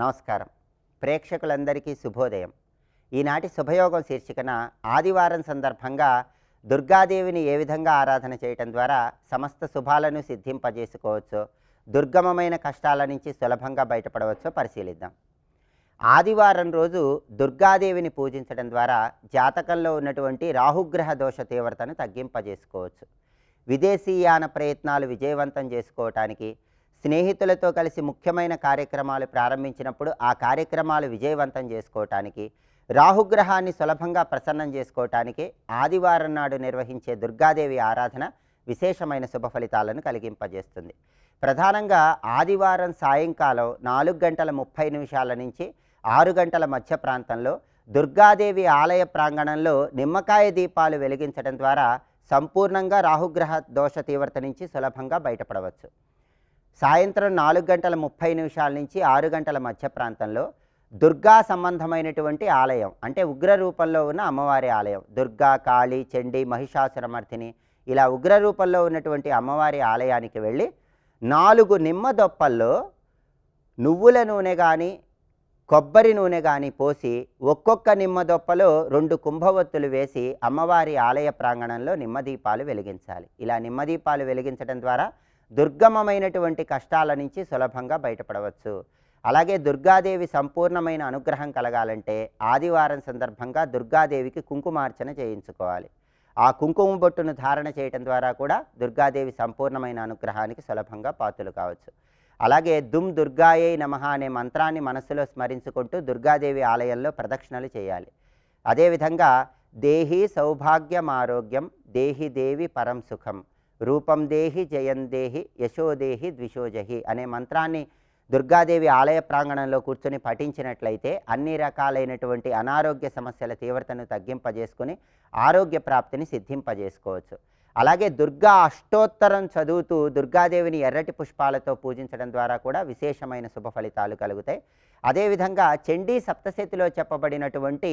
నమస్కారం. ప్రేక్షకులందరికీ శుభోదయం. ఈనాటి శుభయోగం శీర్షికన ఆదివారం సందర్భంగా దుర్గాదేవిని ఏ విధంగా ఆరాధన చేయటం ద్వారా సమస్త శుభాలను సిద్ధింపజేసుకోవచ్చో, దుర్గమమైన కష్టాల నుంచి సులభంగా బయటపడవచ్చో పరిశీలిద్దాం. ఆదివారం రోజు దుర్గాదేవిని పూజించడం ద్వారా జాతకంలో ఉన్నటువంటి రాహుగ్రహ దోష తీవ్రతను తగ్గింపజేసుకోవచ్చు. విదేశీయాన ప్రయత్నాలు విజయవంతం చేసుకోవటానికి, స్నేహితులతో కలిసి ముఖ్యమైన కార్యక్రమాలు ప్రారంభించినప్పుడు ఆ కార్యక్రమాలు విజయవంతం చేసుకోవటానికి, రాహుగ్రహాన్ని సులభంగా ప్రసన్నం చేసుకోవటానికి ఆదివారం నాడు నిర్వహించే దుర్గాదేవి ఆరాధన విశేషమైన శుభ ఫలితాలను కలిగింపజేస్తుంది. ప్రధానంగా ఆదివారం సాయంకాలం 4:30 నుంచి 6 మధ్య ప్రాంతంలో దుర్గాదేవి ఆలయ ప్రాంగణంలో నిమ్మకాయ దీపాలు వెలిగించడం ద్వారా సంపూర్ణంగా రాహుగ్రహ దోష తీవ్రత నుంచి సులభంగా బయటపడవచ్చు. సాయంత్రం 4:30 నుంచి 6 మధ్య ప్రాంతంలో దుర్గా సంబంధమైనటువంటి ఆలయం, అంటే ఉగ్ర రూపంలో ఉన్న అమ్మవారి ఆలయం, దుర్గా, కాళీ, చండీ, మహిషాసురమర్దిని, ఇలా ఉగ్ర రూపంలో ఉన్నటువంటి అమ్మవారి ఆలయానికి వెళ్ళి 4 నిమ్మ దొప్పల్లో నువ్వుల నూనె కానీ కొబ్బరి నూనె కానీ పోసి ఒక్కొక్క నిమ్మ దొప్పలో 2 కుంభవత్తులు వేసి అమ్మవారి ఆలయ ప్రాంగణంలో నిమ్మదీపాలు వెలిగించాలి. ఇలా నిమ్మదీపాలు వెలిగించడం ద్వారా దుర్గమమైనటువంటి కష్టాల నుంచి సులభంగా బయటపడవచ్చు. అలాగే దుర్గాదేవి సంపూర్ణమైన అనుగ్రహం కలగాలంటే ఆదివారం సందర్భంగా దుర్గాదేవికి కుంకుమార్చన చేయించుకోవాలి. ఆ కుంకుమ బొట్టును ధారణ చేయటం ద్వారా కూడా దుర్గాదేవి సంపూర్ణమైన అనుగ్రహానికి సులభంగా పాత్రలు కావచ్చు. అలాగే దుమ్ దుర్గాయై నమః అనే మంత్రాన్ని మనస్సులో స్మరించుకుంటూ దుర్గాదేవి ఆలయంలో ప్రదక్షిణలు చేయాలి. అదేవిధంగా దేహి సౌభాగ్యం ఆరోగ్యం, దేహి దేవి పరం సుఖం, రూపం దేహి జయం దేహి, యశోదేహి ద్విషోజహి అనే మంత్రాన్ని దుర్గాదేవి ఆలయ ప్రాంగణంలో కూర్చొని పఠించినట్లయితే అన్ని రకాలైనటువంటి అనారోగ్య సమస్యల తీవ్రతను తగ్గింపజేసుకుని ఆరోగ్య ప్రాప్తిని సిద్ధింపజేసుకోవచ్చు. అలాగే దుర్గా అష్టోత్తరం చదువుతూ దుర్గాదేవిని ఎర్రటి పుష్పాలతో పూజించడం ద్వారా కూడా విశేషమైన శుభ ఫలితాలు కలుగుతాయి. అదేవిధంగా చండీ సప్తశతిలో చెప్పబడినటువంటి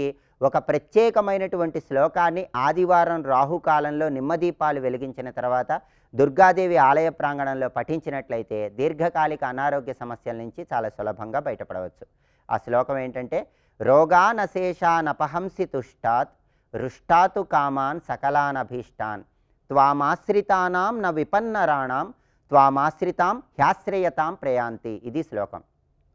ఒక ప్రత్యేకమైనటువంటి శ్లోకాన్ని ఆదివారం రాహుకాలంలో నిమ్మదీపాలు వెలిగించిన తర్వాత దుర్గాదేవి ఆలయ ప్రాంగణంలో పఠించినట్లయితే దీర్ఘకాలిక అనారోగ్య సమస్యల నుంచి చాలా సులభంగా బయటపడవచ్చు. ఆ శ్లోకం ఏంటంటే, రోగానశేషానపహంసి తుష్టాత్ రుష్టాతు కామాన్ సకలానభీష్టాన్ త్వామాశ్రితానాం న విపన్నరాణాం త్వామాశ్రితాం హ్యాశ్రయతాం ప్రయాంతి. ఇది శ్లోకం.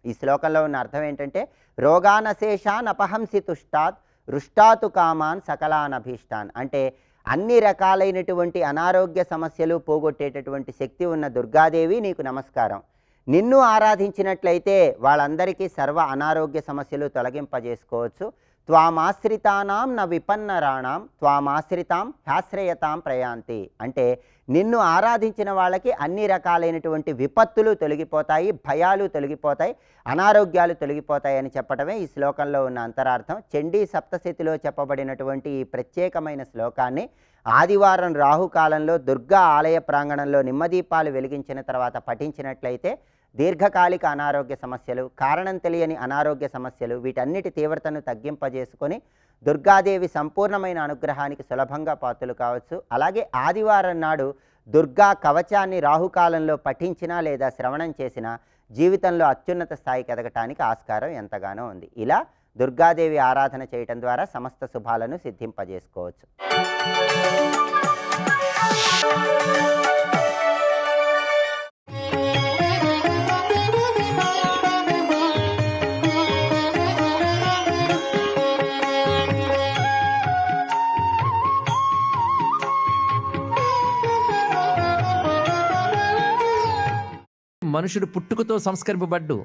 ఈ శ్లోకంలో ఉన్న అర్థం ఏంటంటే, రోగానశేషాన్ అపహంసి తుష్టాత్ రుష్టాతు కామాన్ సకలానభీష్టాన్, అంటే అన్ని రకాలైనటువంటి అనారోగ్య సమస్యలు పోగొట్టేటటువంటి శక్తి ఉన్న దుర్గాదేవి నీకు నమస్కారం. నిన్ను ఆరాధించినట్లయితే వాళ్ళందరికీ సర్వ అనారోగ్య సమస్యలు తొలగింపజేసుకోవచ్చు. త్వామాశ్రితానాం న విపన్నరాణాం త్వామాశ్రితాం హ్యాశ్రయతాం ప్రయాంతి, అంటే నిన్ను ఆరాధించిన వాళ్ళకి అన్ని రకాలైనటువంటి విపత్తులు తొలగిపోతాయి, భయాలు తొలగిపోతాయి, అనారోగ్యాలు తొలగిపోతాయి అని చెప్పడమే ఈ శ్లోకంలో ఉన్న అంతరార్థం. చండీ సప్తశతిలో చెప్పబడినటువంటి ఈ ప్రత్యేకమైన శ్లోకాన్ని ఆదివారం రాహుకాలంలో దుర్గా ఆలయ ప్రాంగణంలో నిమ్మదీపాలు వెలిగించిన తర్వాత పఠించినట్లయితే దీర్ఘకాలిక అనారోగ్య సమస్యలు, కారణం తెలియని అనారోగ్య సమస్యలు, వీటన్నిటి తీవ్రతను తగ్గింపజేసుకొని దుర్గాదేవి సంపూర్ణమైన అనుగ్రహానికి సులభంగా పాత్రలు కావచ్చు. అలాగే ఆదివారం నాడు దుర్గా కవచాన్ని రాహుకాలంలో పఠించినా లేదా శ్రవణం చేసినా జీవితంలో అత్యున్నత స్థాయికి ఎదగటానికి ఆస్కారం ఎంతగానో ఉంది. ఇలా దుర్గాదేవి ఆరాధన చేయటం ద్వారా సమస్త శుభాలను సిద్ధింపజేసుకోవచ్చు. మనుషుడు పుట్టుకతో సంస్కరింపబడ్డు,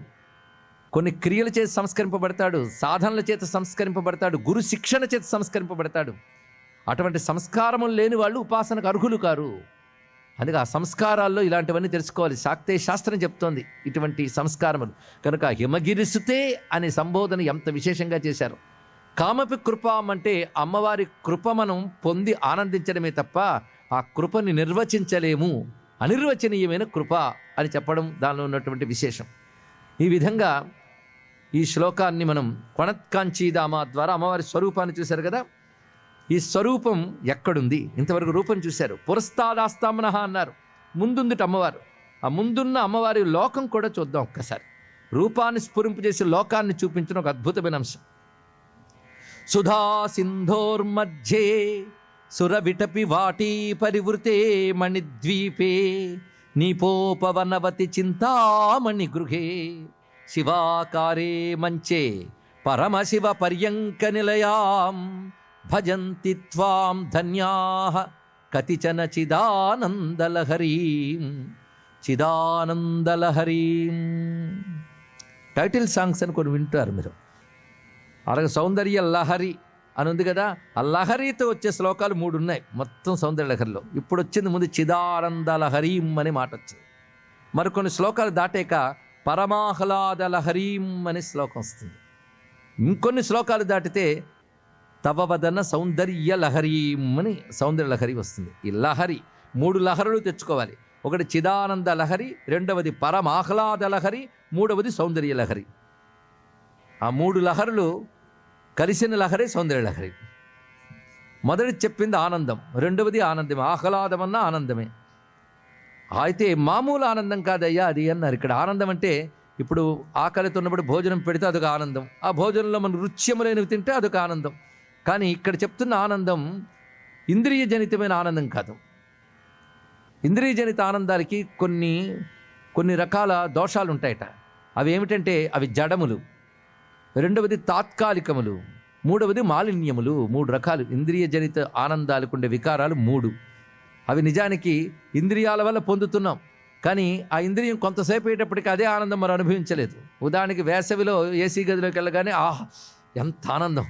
కొన్ని క్రియల చేత సంస్కరింపబడతాడు, సాధనల చేత సంస్కరింపబడతాడు, గురు శిక్షణ చేత సంస్కరింపబడతాడు. అటువంటి సంస్కారములు లేని వాళ్ళు ఉపాసనకు అర్హులు కారు. అందుకే ఆ సంస్కారాల్లో ఇలాంటివన్నీ తెలుసుకోవాలి. శాక్తేయ శాస్త్రం చెప్తోంది ఇటువంటి సంస్కారములు. కనుక హిమగిరిసుతే అనే సంబోధన ఎంత విశేషంగా చేశారు. కామపి కృపం అంటే అమ్మవారి కృప మనం పొంది ఆనందించడమే తప్ప ఆ కృపని నిర్వచించలేము. అనిర్వచనీయమైన కృప అని చెప్పడం దానిలో ఉన్నటువంటి విశేషం. ఈ విధంగా ఈ శ్లోకాన్ని మనం కొణత్కాంచీదామ ద్వారా అమ్మవారి స్వరూపాన్ని చూశారు కదా. ఈ స్వరూపం ఎక్కడుంది? ఇంతవరకు రూపం చూశారు. పురస్తాదాస్తామనః అన్నారు, ముందుందిట అమ్మవారు. ఆ ముందున్న అమ్మవారి లోకం కూడా చూద్దాం ఒక్కసారి. రూపాన్ని స్ఫురింపజేసి లోకాన్ని చూపించిన ఒక అద్భుతమైన అంశం. సుధా సింధోర్మధ్యే సురవిటపి వాటీ పరివృతే మణిద్వీపే నీపోపవనవతి చింతామణి గృహే శివాకారే మంచే పరమశివ పర్యంక నిలయాం భజంతి త్వాం ధన్యాః కతిచన చిదానందలహరీం చిదానందలహరీం. టైటిల్ సాంగ్స్ అని కొన్ని వింటారు మీరు. అలాగే సౌందర్య లహరి అని ఉంది కదా, ఆ లహరితో వచ్చే శ్లోకాలు 3 ఉన్నాయి మొత్తం సౌందర్య లహరిలో. ఇప్పుడు వచ్చింది ముందు చిదానంద లహరీం అనే మాట వచ్చింది. మరికొన్ని శ్లోకాలు దాటాక పరమాహ్లాద లహరీం అనే శ్లోకం వస్తుంది. ఇంకొన్ని శ్లోకాలు దాటితే తవ వదన సౌందర్య లహరీం అని సౌందర్య లహరి వస్తుంది. ఈ లహరి 3 లహరులు తెచ్చుకోవాలి. ఒకటి చిదానంద లహరి, రెండవది పరమాహ్లాద లహరి, మూడవది సౌందర్య లహరి. ఆ 3 లహరులు కలిసిన లహరే సౌందర్య లహరి. మొదటి చెప్పింది ఆనందం, రెండవది ఆనందమే. ఆహ్లాదం అన్న ఆనందమే. అయితే మామూలు ఆనందం కాదయ్యా అది అన్నారు. ఇక్కడ ఆనందం అంటే ఇప్పుడు ఆకలితో ఉన్నప్పుడు భోజనం పెడితే అదొక ఆనందం, ఆ భోజనంలో మనం రుచ్యములైనవి తింటే అదొక ఆనందం. కానీ ఇక్కడ చెప్తున్న ఆనందం ఇంద్రియ జనితమైన ఆనందం కాదు. ఇంద్రియ జనిత ఆనందాలకి కొన్ని రకాల దోషాలు ఉంటాయట. అవి ఏమిటంటే అవి జడములు, రెండవది తాత్కాలికములు, మూడవది మాలిన్యములు. 3 రకాలు ఇంద్రియ జనిత ఆనందాలకు ఉండే వికారాలు 3. అవి నిజానికి ఇంద్రియాల వల్ల పొందుతున్నాం, కానీ ఆ ఇంద్రియం కొంతసేపు అయ్యేటప్పటికి అదే ఆనందం మనం అనుభవించలేదు. ఉదాహరణకి వేసవిలో ఏసీ గదిలోకి వెళ్ళగానే ఎంత ఆనందం,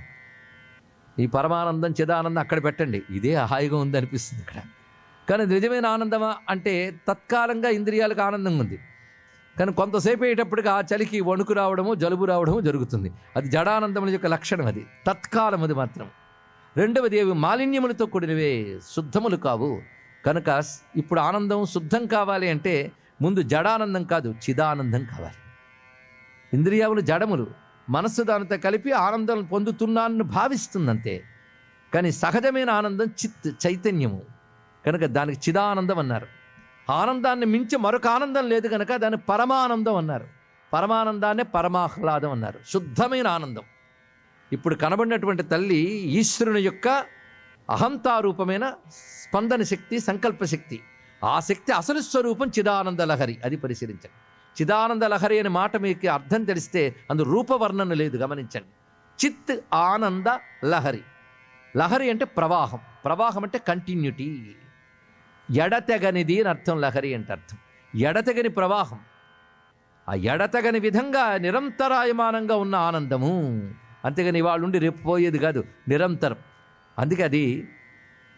ఈ పరమానందం చిదానందం అక్కడ పెట్టండి, ఇదే హాయిగా ఉంది అనిపిస్తుంది ఇక్కడ. కానీ నిజమైన ఆనందమా అంటే తత్కాలంగా ఇంద్రియాలకు ఆనందంగా ఉంది, కానీ కొంతసేపు అయ్యేటప్పటికి ఆ చలికి వణుకు రావడము జలుబు రావడము జరుగుతుంది. అది జడానందముల యొక్క లక్షణం, అది తత్కాలం. అది మాత్రం రెండవది అవి మాలిన్యములతో కూడినవే, శుద్ధములు కావు. కనుక ఇప్పుడు ఆనందం శుద్ధం కావాలి అంటే ముందు జడానందం కాదు, చిదానందం కావాలి. ఇంద్రియాలు జడములు, మనస్సు దానితో కలిపి ఆనందం పొందుతున్నానని భావిస్తుందంతే. కానీ సహజమైన ఆనందం చైతన్యము కనుక దానికి చిదానందం అన్నారు. ఆనందాన్ని మించి మరొక ఆనందం లేదు కనుక దాన్ని పరమానందం అన్నారు. పరమానందాన్నే పరమాహ్లాదం అన్నారు, శుద్ధమైన ఆనందం. ఇప్పుడు కనబడినటువంటి తల్లి ఈశ్వరుని యొక్క అహంతారూపమైన స్పందన శక్తి, సంకల్ప శక్తి. ఆ శక్తి అసలు స్వరూపం చిదానంద లహరి. అది పరిశీలించండి. చిదానంద లహరి అనే మాట మీకు అర్థం తెలిస్తే అందు రూపవర్ణన లేదు, గమనించండి. చిత్ ఆనంద లహరి. లహరి అంటే ప్రవాహం, ప్రవాహం అంటే కంటిన్యూటీ, ఎడతెగనిది అని అర్థం. లహరి అంటే అర్థం ఎడతెగని ప్రవాహం. ఆ ఎడతెగని విధంగా నిరంతరాయమానంగా ఉన్న ఆనందము. అంతేగాని ఇవాళ ఉండి రేపు పోయేది కాదు, నిరంతరం. అందుకే అది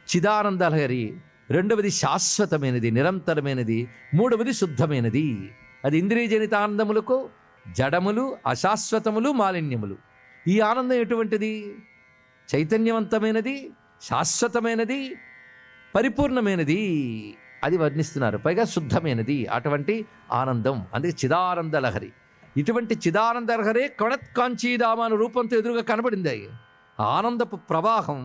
చిదానంద లహరి. రెండవది శాశ్వతమైనది, నిరంతరమైనది. మూడవది శుద్ధమైనది. అది ఇంద్రియజనిత ఆనందములకు జడములు, అశాశ్వతములు, మాలిన్యములు. ఈ ఆనందం ఎటువంటిది? చైతన్యవంతమైనది, శాశ్వతమైనది, పరిపూర్ణమైనది. అది వర్ణిస్తున్నారు. పైగా శుద్ధమైనది, అటువంటి ఆనందం. అందుకే చిదానంద లహరి. ఇటువంటి చిదానంద లహరే కణత్కాంచీదామ అనే రూపంతో ఎదురుగా కనబడింది. ఆనందపు ప్రవాహం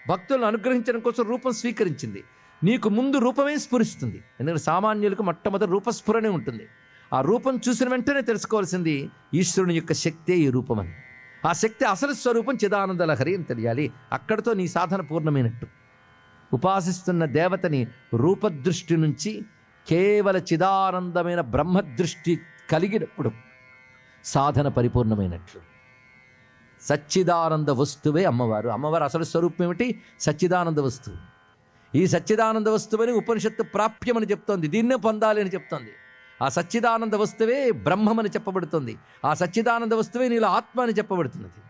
భక్తులను అనుగ్రహించడం కోసం రూపం స్వీకరించింది. నీకు ముందు రూపమే స్ఫురిస్తుంది. ఎందుకంటే సామాన్యులకు మొట్టమొదటి రూపస్ఫురణే ఉంటుంది. ఆ రూపం చూసిన వెంటనే తెలుసుకోవాల్సింది ఈశ్వరుని యొక్క శక్తే ఈ రూపమని. ఆ శక్తి అసలు స్వరూపం చిదానంద లహరి అని తెలియాలి. అక్కడితో నీ సాధన పూర్ణమైనట్టు. ఉపాసిస్తున్న దేవతని రూపదృష్టి నుంచి కేవల చిదానందమైన బ్రహ్మదృష్టి కలిగినప్పుడు సాధన పరిపూర్ణమైనట్లు. సచ్చిదానంద వస్తువే అమ్మవారు. అమ్మవారు అసలు స్వరూపం ఏమిటి? సచ్చిదానంద వస్తువు. ఈ సచ్చిదానంద వస్తువుని ఉపనిషత్తు ప్రాప్యమని చెప్తోంది, దీన్నే పొందాలి అని చెప్తోంది. ఆ సచ్చిదానంద వస్తువే బ్రహ్మమని చెప్పబడుతుంది. ఆ సచ్చిదానంద వస్తువే నీలో ఆత్మ అని చెప్పబడుతున్నది.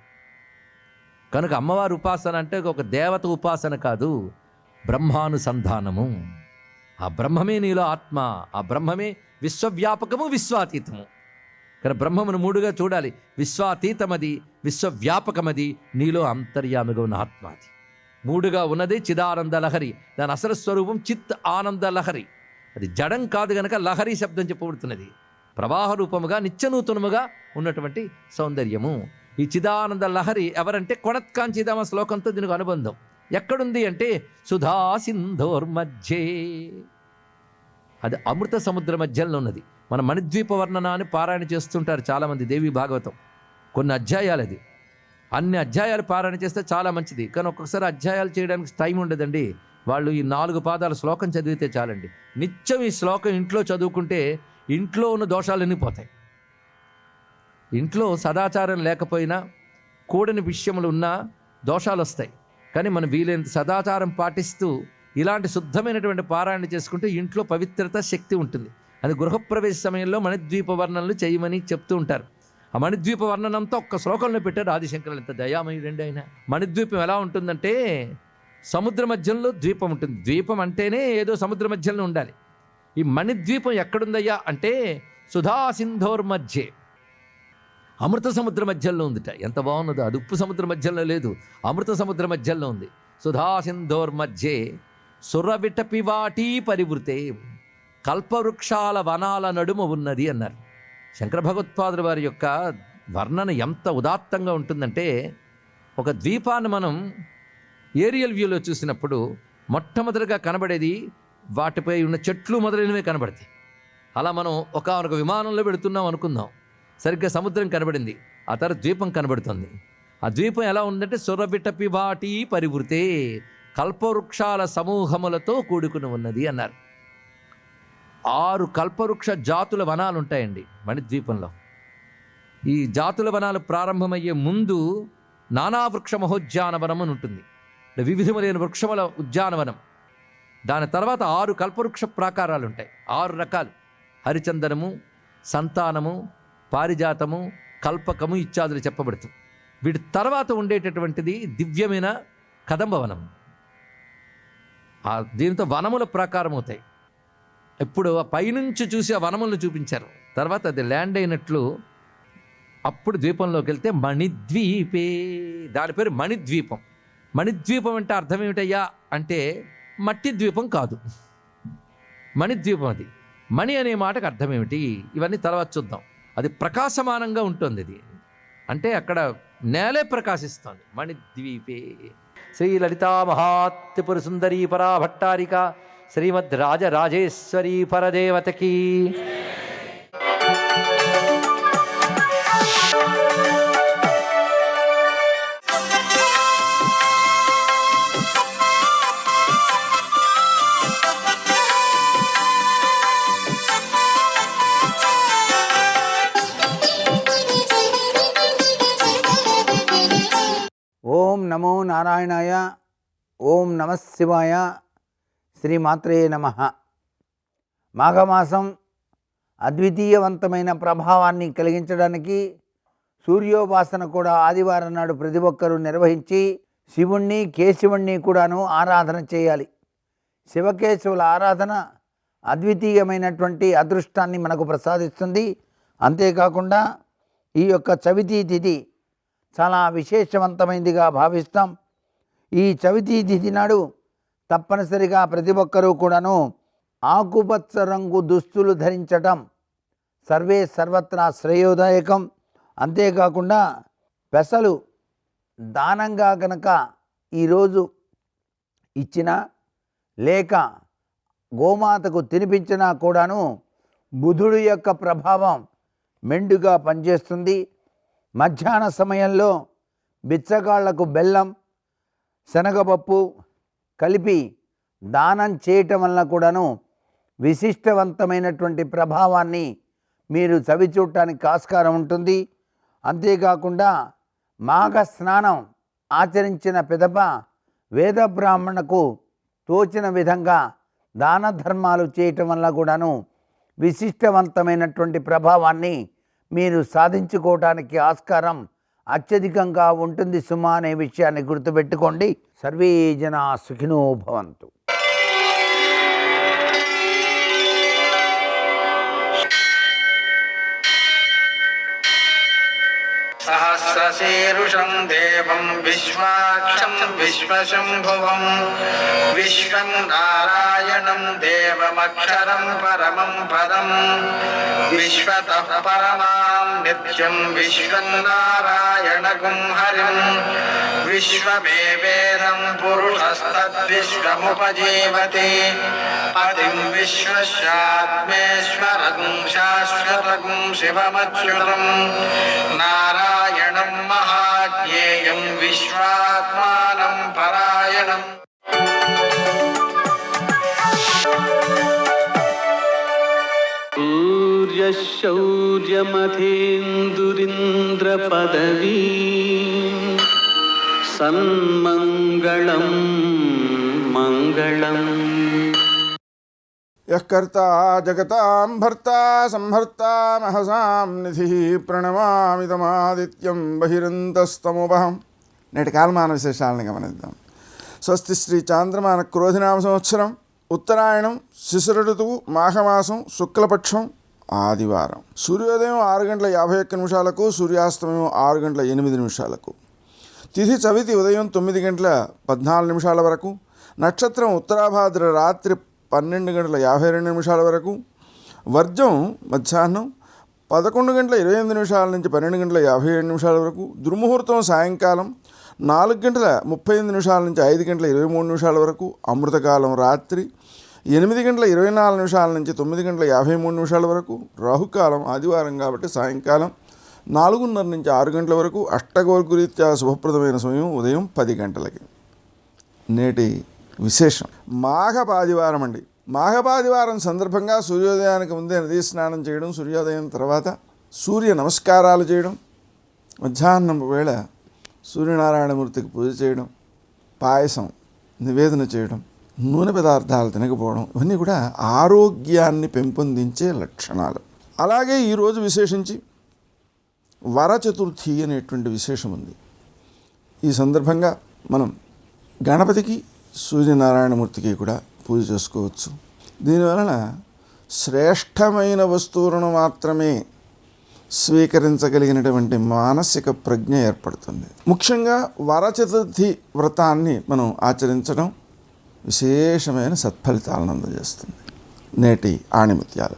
కనుక అమ్మవారి ఉపాసన అంటే ఒక దేవత ఉపాసన కాదు, బ్రహ్మానుసంధానము. ఆ బ్రహ్మమే నీలో ఆత్మ. ఆ బ్రహ్మమే విశ్వవ్యాపకము, విశ్వాతీతము. కానీ బ్రహ్మమును 3గా చూడాలి. విశ్వాతీతమది, విశ్వవ్యాపకమది, నీలో అంతర్యామిగా ఉన్న ఆత్మ. అది 3గా ఉన్నది చిదానంద లహరి. దాని అసలు స్వరూపం చిత్ ఆనంద లహరి. అది జడం కాదు గనక లహరి శబ్దం చెప్పబడుతున్నది. ప్రవాహ రూపముగా నిత్యనూతనముగా ఉన్నటువంటి సౌందర్యము. ఈ చిదానంద లహరి ఎవరంటే కొణత్కాంచిదామ శ్లోకంతో దీనికి అనుబంధం. ఎక్కడుంది అంటే సుధా సింధోర్మధ్యే. అది అమృత సముద్ర మధ్యంలో ఉన్నది. మన మణిద్వీప వర్ణన అని పారాయణ చేస్తుంటారు చాలామంది దేవి భాగవతం. కొన్ని అధ్యాయాలు అది, అన్ని అధ్యాయాలు పారాయణ చేస్తే చాలా మంచిది. కానీ ఒక్కొక్కసారి అధ్యాయాలు చేయడానికి టైం ఉండదండి. వాళ్ళు ఈ 4 పాదాల శ్లోకం చదివితే చాలండి. నిత్యం ఈ శ్లోకం ఇంట్లో చదువుకుంటే ఇంట్లో ఉన్న దోషాలన్నీ పోతాయి. ఇంట్లో సదాచారం లేకపోయినా, కూడని విషయములు ఉన్నా దోషాలు వస్తాయి. కానీ మనం వీలైనంత సదాచారం పాటిస్తూ ఇలాంటి శుద్ధమైనటువంటి పారాయణ చేసుకుంటే ఇంట్లో పవిత్రత, శక్తి ఉంటుంది. అది గృహప్రవేశ సమయంలో మణిద్వీప వర్ణనలు చేయమని చెప్తూ ఉంటారు. ఆ మణిద్వీప వర్ణనంతా ఒక్క శ్లోకంలో పెట్టారు ఆదిశంకరులు. ఎంత దయామయుడండి ఆయన. మణిద్వీపం ఎలా ఉంటుందంటే సముద్ర మధ్యంలో ద్వీపం ఉంటుంది. ద్వీపం అంటేనే ఏదో సముద్ర మధ్యంలో ఉండాలి. ఈ మణిద్వీపం ఎక్కడుందయ్యా అంటే సుధా సింధోర్ మధ్యే, అమృత సముద్ర మధ్యంలో ఉందిట. ఎంత బాగున్నదో. అది ఉప్పు సముద్ర మధ్యంలో లేదు, అమృత సముద్ర మధ్యంలో ఉంది. సుధా సింధోర్ మధ్యే సురవిటపివాటీ పరివృతే, కల్పవృక్షాల వనాల నడుమ ఉన్నది అన్నారు. శంకర భగవత్పాదుల వారి యొక్క వర్ణన ఎంత ఉదాత్తంగా ఉంటుందంటే, ఒక ద్వీపాన్ని మనం ఏరియల్ వ్యూలో చూసినప్పుడు మొట్టమొదటిగా కనబడేది వాటిపై ఉన్న చెట్లు మొదలైనవే కనబడతాయి. అలా మనం ఒక విమానంలో పెడుతున్నాం అనుకుందాం, సరిగ్గా సముద్రం కనబడింది, ఆ తర్వాత ద్వీపం కనబడుతుంది. ఆ ద్వీపం ఎలా ఉందంటే సురవిటపివాటీ పరివృతే, కల్పవృక్షాల సమూహములతో కూడుకుని ఉన్నది అన్నారు. 6 కల్పవృక్ష జాతుల వనాలు ఉంటాయండి మణిద్వీపంలో. ఈ జాతుల వనాలు ప్రారంభమయ్యే ముందు నానావృక్ష మహోద్యానవనం అని ఉంటుంది, వివిధములైన వృక్షముల ఉద్యానవనం. దాని తర్వాత 6 కల్పవృక్ష ప్రాకారాలు ఉంటాయి, 6 రకాలు. హరిచందనము, సంతానము, పారిజాతము, కల్పకము ఇత్యాదులు చెప్పబడుతుంది. వీటి తర్వాత ఉండేటటువంటిది దివ్యమైన కదంబవనం. దీనితో వనముల ప్రాకారం అవుతాయి. ఇప్పుడు ఆ పైనుంచి చూసి ఆ వనములను చూపించారు. తర్వాత అది ల్యాండ్ అయినట్లు అప్పుడు ద్వీపంలోకి వెళ్తే మణిద్వీపే, దాని పేరు మణిద్వీపం. మణిద్వీపం అంటే అర్థం ఏమిటయ్యా అంటే మట్టి ద్వీపం కాదు, మణిద్వీపం. అది మణి అనే మాటకు అర్థం ఏమిటి ఇవన్నీ తర్వాత చూద్దాం. అది ప్రకాశమానంగా ఉంటుంది. అది అంటే అక్కడ నేలే ప్రకాశిస్తుంది. మణిద్వీపే. శ్రీ లలితా మహాత్రిపుర సుందరీ పరా భట్టారిక శ్రీమద్ రాజరాజేశ్వరీ పరదేవతకి. ఓం నమో నారాయణాయ. ఓం నమః శివాయ. శ్రీమాత్రే నమః. మాఘమాసం అద్వితీయవంతమైన ప్రభావాన్ని కలిగించడానికి సూర్యోపాసన కూడా ఆదివారం నాడు ప్రతి ఒక్కరూ నిర్వహించి శివుణ్ణి, కేశవుణ్ణి కూడాను ఆరాధన చేయాలి. శివకేశవుల ఆరాధన అద్వితీయమైనటువంటి అదృష్టాన్ని మనకు ప్రసాదిస్తుంది. అంతేకాకుండా ఈ యొక్క చవితి తిథి చాలా విశేషవంతమైనదిగా భావిస్తాం. ఈ చవితి తిథి నాడు తప్పనిసరిగా ప్రతి ఒక్కరూ కూడాను ఆకుపచ్చ రంగు దుస్తులు ధరించటం సర్వే సర్వత్రా శ్రేయోదాయకం. అంతేకాకుండా పెసలు దానంగా కనుక ఈరోజు ఇచ్చినా లేక గోమాతకు తినిపించినా కూడాను బుధుడు యొక్క ప్రభావం మెండుగా పనిచేస్తుంది. మధ్యాహ్న సమయంలో బిచ్చగాళ్లకు బెల్లం, శనగపప్పు కలిపి దానం చేయటం వలన కూడాను విశిష్టవంతమైనటువంటి ప్రభావాన్ని మీరు చవిచూడటానికి ఆస్కారం ఉంటుంది. అంతేకాకుండా మాఘ స్నానం ఆచరించిన పిదప వేద బ్రాహ్మణకు తోచిన విధంగా దాన ధర్మాలు చేయటం వల్ల కూడాను విశిష్టవంతమైనటువంటి ప్రభావాన్ని మీరు సాధించుకోవటానికి ఆస్కారం అత్యధికంగా ఉంటుంది సుమా అనే విషయాన్ని గుర్తుపెట్టుకోండి. సర్వే జనా సుఖినో భవంతు. सहस्रशीर्षं देवं विश्वाक्षं विश्वशम्भुवं विश्वं नारायणं देवमक्षरं परमं पदं विश्वतः परमां नित्यं विश्वं नारायणगुं हरिं विश्वमेवेदं पुरुषस्तद्विश्वमुपजीवति पतिं विश्वस्यात्मेश्वरगुं शाश्वतगुं शिवमच्युतं नारायणं महाज्ञेयं विश्वात्मानं परायणम् सूर्यशौर्यमथेन्दुरिन्द्रपदवी सन्मङ्गलं मङ्गलम् यः कर्ता जगतां भर्ता संहर्ता महसां निधिः ప్రణమామి తమాదిత్యం బహిరంతస్తమోపహం. నేటి కాలమాన విశేషాలను గమనిద్దాం. స్వస్తి శ్రీ చాంద్రమాన క్రోధినామ సంవత్సరం, ఉత్తరాయణం, శిశిర ఋతువు, మాఘమాసం, శుక్లపక్షం, ఆదివారం. సూర్యోదయం 6:51 సూర్యాస్తమయం 6:08. తిథి చవితి ఉదయం 9:14 వరకు. నక్షత్రం ఉత్తరాభాద్ర రాత్రి 12:52 వరకు. వర్జం మధ్యాహ్నం 11:28 నుంచి 12:57 వరకు. దుర్ముహూర్తం సాయంకాలం 4:35 నుంచి 5:23 వరకు. అమృతకాలం రాత్రి 8:24 నుంచి 9:53 వరకు. రాహుకాలం ఆదివారం కాబట్టి సాయంకాలం 4:30 నుంచి 6 గంటల వరకు. అష్టగోర్గురీత్యా శుభప్రదమైన సమయం ఉదయం 10 గంటలకి. నేటి విశేషం మాఘపాదివారం అండి. మాఘపాదివారం సందర్భంగా సూర్యోదయానికి ముందే నదీ స్నానం చేయడం, సూర్యోదయం తర్వాత సూర్య నమస్కారాలు చేయడం, మధ్యాహ్నం వేళ సూర్యనారాయణమూర్తికి పూజ చేయడం, పాయసం నివేదన చేయడం, నూనె పదార్థాలు తినకపోవడం, ఇవన్నీ కూడా ఆరోగ్యాన్ని పెంపొందించే లక్షణాలు. అలాగే ఈరోజు విశేషించి వర చతుర్థి అనేటువంటి విశేషం ఉంది. ఈ సందర్భంగా మనం గణపతికి సూర్యనారాయణమూర్తికి కూడా పూజ చేసుకోవచ్చు. దీనివలన శ్రేష్టమైన వస్తువులను మాత్రమే స్వీకరించగలిగినటువంటి మానసిక ప్రజ్ఞ ఏర్పడుతుంది. ముఖ్యంగా వర చతుర్థి వ్రతాన్ని మనం ఆచరించడం విశేషమైన సత్ఫలితాలను అందజేస్తుంది. నేటి ఆణిముత్యాలు.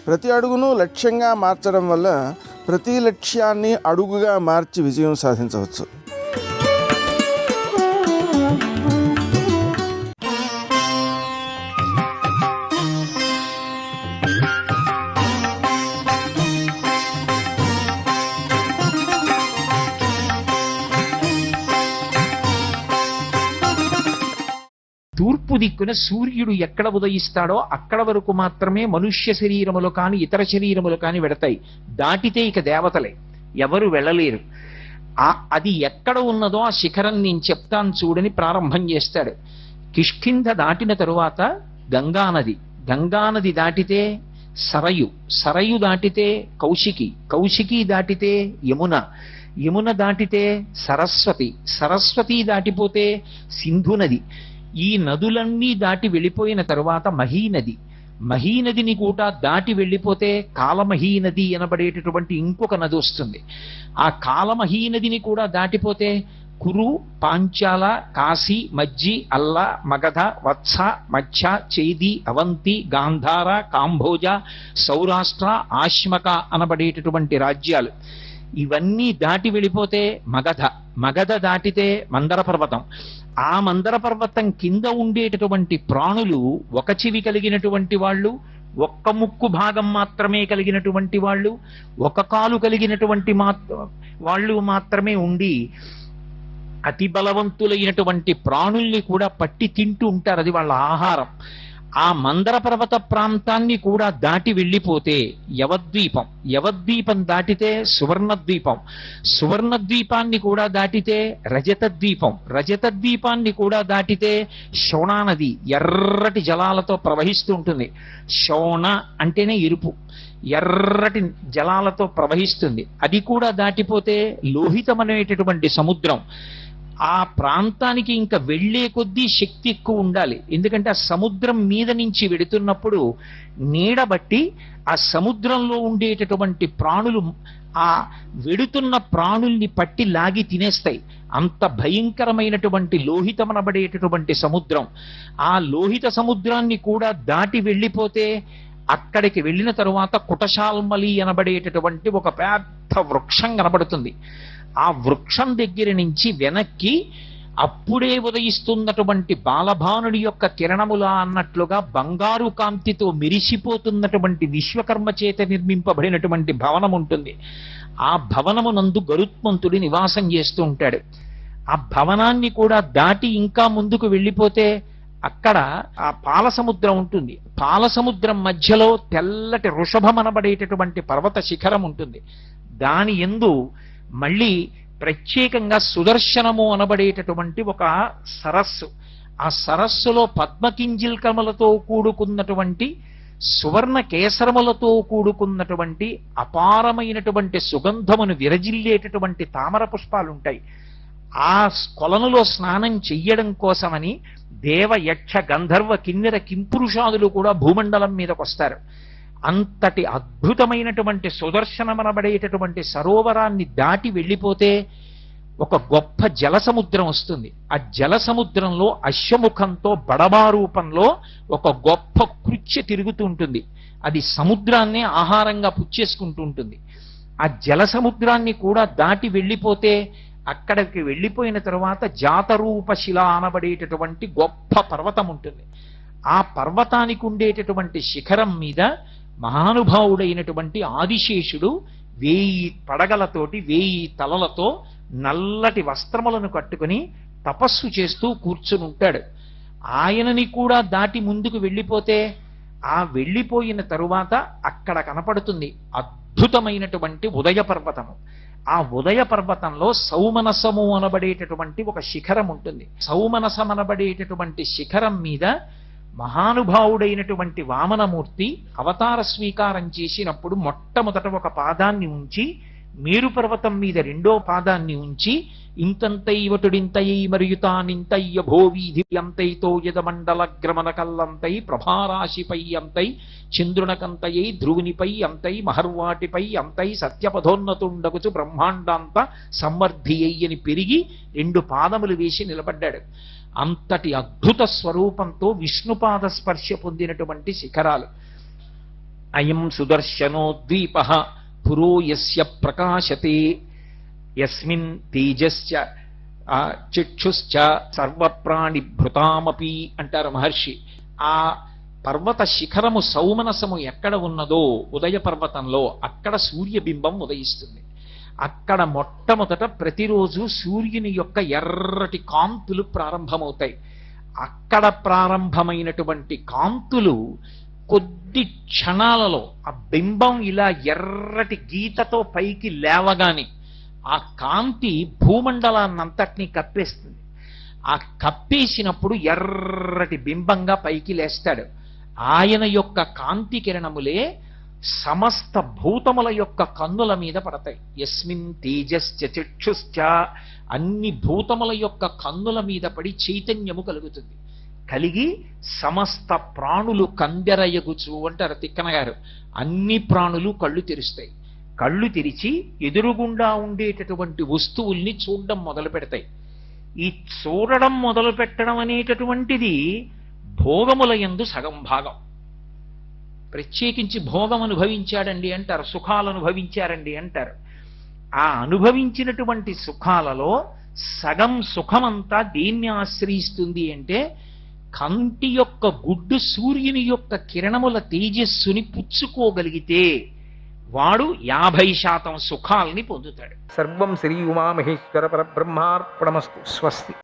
ప్రతి అడుగును లక్ష్యంగా మార్చడం వల్ల ప్రతి లక్ష్యాన్ని అడుగుగా మార్చి విజయం సాధించవచ్చు. తూర్పు దిక్కున సూర్యుడు ఎక్కడ ఉదయిస్తాడో అక్కడ వరకు మాత్రమే మనుష్య శరీరములు కాని ఇతర శరీరములు కాని వెడతాయి. దాటితే ఇక దేవతలే, ఎవరు వెళ్ళలేరు. అది ఎక్కడ ఉన్నదో ఆ శిఖరం నేను చెప్తాను చూడని ప్రారంభం చేస్తాడు. కిష్కింధ దాటిన తరువాత గంగానది, గంగానది దాటితే సరయు, సరయు దాటితే కౌశికి, కౌశికి దాటితే యమున, యమున దాటితే సరస్వతి, సరస్వతి దాటిపోతే సింధు నది. ఈ నదులన్నీ దాటి వెళ్ళిపోయిన తరువాత మహీనది, మహీనదిని కూడా దాటి వెళ్ళిపోతే కాలమహీనది అనబడేటటువంటి ఇంకొక నది వస్తుంది. ఆ కాలమహీనదిని కూడా దాటిపోతే కురు, పాంచాల, కాశీ, మజ్జి, అల్ల, మగధ, వత్స, మచ్చ, చేది, అవంతి, గాంధార, కాంభోజ, సౌరాష్ట్ర, ఆశ్మక అనబడేటటువంటి రాజ్యాలు. ఇవన్నీ దాటి వెళ్ళిపోతే మగధ, మగధ దాటితే మందర పర్వతం. ఆ మందర పర్వతం కింద ఉండేటటువంటి ప్రాణులు ఒక చెవి కలిగినటువంటి వాళ్ళు, ఒక్క ముక్కు భాగం మాత్రమే కలిగినటువంటి వాళ్ళు, ఒక కాలు కలిగినటువంటి వాళ్ళు మాత్రమే ఉండి అతి బలవంతులైనటువంటి ప్రాణుల్ని కూడా పట్టి తింటూ ఉంటారు. అది వాళ్ళ ఆహారం. ఆ మందర పర్వత ప్రాంతాన్ని కూడా దాటి వెళ్ళిపోతే యవద్వీపం, యవద్వీపం దాటితే సువర్ణద్వీపం, సువర్ణద్వీపాన్ని కూడా దాటితే రజతద్వీపం, రజతద్వీపాన్ని కూడా దాటితే శోణానది ఎర్రటి జలాలతో ప్రవహిస్తూ ఉంటుంది. శోణ అంటేనే ఎరుపు, ఎర్రటి జలాలతో ప్రవహిస్తుంది. అది కూడా దాటిపోతే లోహితమనేటటువంటి సముద్రం. ఆ ప్రాంతానికి ఇంకా వెళ్లే కొద్దీ శక్తి ఎక్కువ ఉండాలి. ఎందుకంటే ఆ సముద్రం మీద నుంచి వెడుతున్నప్పుడు నీడబట్టి ఆ సముద్రంలో ఉండేటటువంటి ప్రాణులు ఆ వెడుతున్న ప్రాణుల్ని పట్టి లాగి తినేస్తాయి. అంత భయంకరమైనటువంటి లోహితమనబడేటటువంటి సముద్రం. ఆ లోహిత సముద్రాన్ని కూడా దాటి వెళ్ళిపోతే అక్కడికి వెళ్ళిన తరువాత కుటశాల్మలి అనబడేటటువంటి ఒక పెద్ద వృక్షం కనబడుతుంది. ఆ వృక్షం దగ్గర నుంచి వెనక్కి అప్పుడే ఉదయిస్తున్నటువంటి బాలభానుడి యొక్క కిరణములా అన్నట్లుగా బంగారు కాంతితో మెరిసిపోతున్నటువంటి విశ్వకర్మ చేత నిర్మింపబడినటువంటి భవనం ఉంటుంది. ఆ భవనమునందు గరుత్మంతుడి నివాసం చేస్తూ ఉంటాడు. ఆ భవనాన్ని కూడా దాటి ఇంకా ముందుకు వెళ్ళిపోతే అక్కడ ఆ పాలసముద్రం ఉంటుంది. పాలసముద్రం మధ్యలో తెల్లటి వృషభం అనబడేటటువంటి పర్వత శిఖరం ఉంటుంది. దాని యందు మళ్ళీ ప్రత్యేకంగా సుదర్శనము అనబడేటటువంటి ఒక సరస్సు. ఆ సరస్సులో పద్మకింజిల్కములతో కూడుకున్నటువంటి సువర్ణ కేసరములతో కూడుకున్నటువంటి అపారమైనటువంటి సుగంధమును విరజిల్లేటటువంటి తామర పుష్పాలుంటాయి. ఆ కొలనులో స్నానం చెయ్యడం కోసమని దేవ యక్ష గంధర్వ కిన్నెర కింపురుషాదులు కూడా భూమండలం మీదకి వస్తారు. అంతటి అద్భుతమైనటువంటి సుదర్శనమనబడేటటువంటి సరోవరాన్ని దాటి వెళ్ళిపోతే ఒక గొప్ప జలసముద్రం వస్తుంది. ఆ జలసముద్రంలో అశ్వముఖంతో బడబా రూపంలో ఒక గొప్ప కృత్య తిరుగుతూ ఉంటుంది. అది సముద్రాన్నే ఆహారంగా పుచ్చేసుకుంటూ ఉంటుంది. ఆ జలసముద్రాన్ని కూడా దాటి వెళ్ళిపోతే అక్కడికి వెళ్ళిపోయిన తరువాత జాతరూప శిల అనబడేటటువంటి గొప్ప పర్వతం ఉంటుంది. ఆ పర్వతానికి ఉండేటటువంటి శిఖరం మీద మహానుభావుడైనటువంటి ఆదిశేషుడు 1000 పడగలతోటి 1000 తలలతో నల్లటి వస్త్రములను కట్టుకుని తపస్సు చేస్తూ కూర్చుని ఉంటాడు. ఆయనని కూడా దాటి ముందుకు వెళ్ళిపోతే ఆ వెళ్ళిపోయిన తరువాత అక్కడ కనపడుతుంది అద్భుతమైనటువంటి ఉదయ పర్వతము. ఆ ఉదయ పర్వతంలో సౌమనసము అనబడేటటువంటి ఒక శిఖరం ఉంటుంది. సౌమనసం అనబడేటటువంటి శిఖరం మీద మహానుభావుడైనటువంటి వామనమూర్తి అవతార స్వీకారం చేసినప్పుడు మొట్టమొదట ఒక పాదాన్ని ఉంచి మేరు పర్వతం మీద రెండో పాదాన్ని ఉంచి ఇంతంతైవటుడింతై మరియుతానింతయ్య భోవీధి అంతైతో యదమండల గ్రమణ కల్లంతై ప్రభారాశిపై అంతై చంద్రునకంతయై ధ్రువునిపై అంతై మహర్వాటిపై అంతై సత్యపథోన్నతుండగుచు బ్రహ్మాండాంత సంవర్ధి అయ్యని పెరిగి 2 పాదములు వేసి నిలబడ్డాడు. అంతటి అద్భుత స్వరూపంతో విష్ణుపాద స్పర్శ పొందినటువంటి శిఖరాలు. అయం సుదర్శనో ద్వీప పురో యస్య ప్రకాశతే యస్మిన్ తేజశ్చ చక్షుశ్చ సర్వప్రాణిభృతామపి అంటారు మహర్షి. ఆ పర్వత శిఖరము సౌమనసము ఎక్కడ ఉన్నదో ఉదయ పర్వతంలో అక్కడ సూర్యబింబం ఉదయిస్తుంది. అక్కడ మొట్టమొదట ప్రతిరోజు సూర్యుని యొక్క ఎర్రటి కాంతులు ప్రారంభమవుతాయి. అక్కడ ప్రారంభమైనటువంటి కాంతులు కొద్ది క్షణాలలో ఆ బింబం ఇలా ఎర్రటి గీతతో పైకి లేవగానే ఆ కాంతి భూమండలాన్నంతటినీ కప్పేస్తుంది. ఆ కప్పేసినప్పుడు ఎర్రటి బింబంగా పైకి లేస్తాడు. ఆయన యొక్క కాంతి కిరణములే సమస్త భూతముల యొక్క కన్నుల మీద పడతాయి. యస్మిన్ తేజశ్చ చక్షుశ్చ అన్ని భూతముల యొక్క కన్నుల మీద పడి చైతన్యము కలుగుతుంది. కలిగి సమస్త ప్రాణులు కందెరయగుచు అంటారు తిక్కన గారు. అన్ని ప్రాణులు కళ్ళు తెరుస్తాయి. కళ్ళు తెరిచి ఎదురుగుండా ఉండేటటువంటి వస్తువుల్ని చూడడం మొదలు పెడతాయి. ఈ చూడడం మొదలు పెట్టడం అనేటటువంటిది భోగముల యందు సగం భాగం. ప్రత్యేకించి భోగం అనుభవించాడండి అంటారు, సుఖాలు అనుభవించారండి అంటారు. ఆ అనుభవించినటువంటి సుఖాలలో సగం సుఖమంతా దేన్ని ఆశ్రయిస్తుంది అంటే కంటి యొక్క గుడ్డు సూర్యుని యొక్క కిరణముల తేజస్సుని పుచ్చుకోగలిగితే వాడు 50% సుఖాలని పొందుతాడు. సర్వం శ్రీ ఉమామహేశ్వర పరబ్రహ్మార్పణమస్తు. స్వస్తి.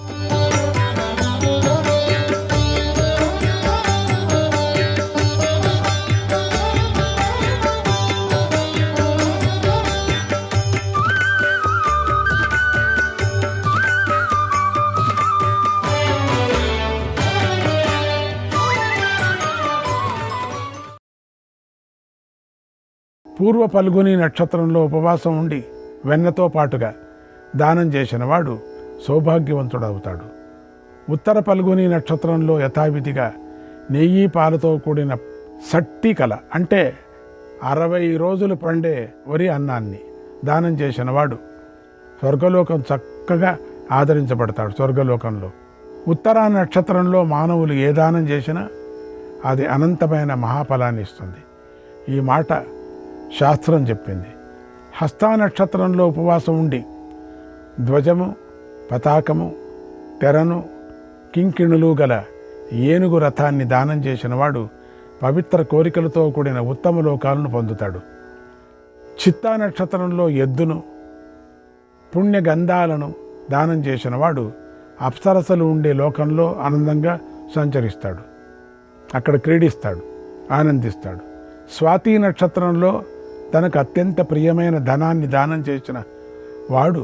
పూర్వ ఫల్గుని నక్షత్రంలో ఉపవాసం ఉండి వెన్నతో పాటుగా దానం చేసినవాడు సౌభాగ్యవంతుడవుతాడు. ఉత్తర పల్గుని నక్షత్రంలో యథావిధిగా నెయ్యి పాలతో కూడిన సట్టి కల అంటే 60 రోజులు పండే వరి అన్నాన్ని దానం చేసిన వాడు స్వర్గలోకం చక్కగా ఆదరించబడతాడు. స్వర్గలోకంలో ఉత్తరా నక్షత్రంలో మానవులు ఏ దానం చేసినా అది అనంతమైన మహాఫలాన్ని ఇస్తుంది. ఈ మాట శాస్త్రం చెప్పింది. హస్తా నక్షత్రంలో ఉపవాసం ఉండి ధ్వజము, పతాకము, తెరను, కింకిణులు గల ఏనుగు రథాన్ని దానం చేసిన వాడు పవిత్ర కోరికలతో కూడిన ఉత్తమ లోకాలను పొందుతాడు. చిత్తా నక్షత్రంలో ఎద్దును, పుణ్యగంధాలను దానం చేసిన వాడు అప్సరసలు ఉండే లోకంలో ఆనందంగా సంచరిస్తాడు. అక్కడ క్రీడిస్తాడు, ఆనందిస్తాడు. స్వాతి నక్షత్రంలో తనకు అత్యంత ప్రియమైన ధనాన్ని దానం చేసిన వాడు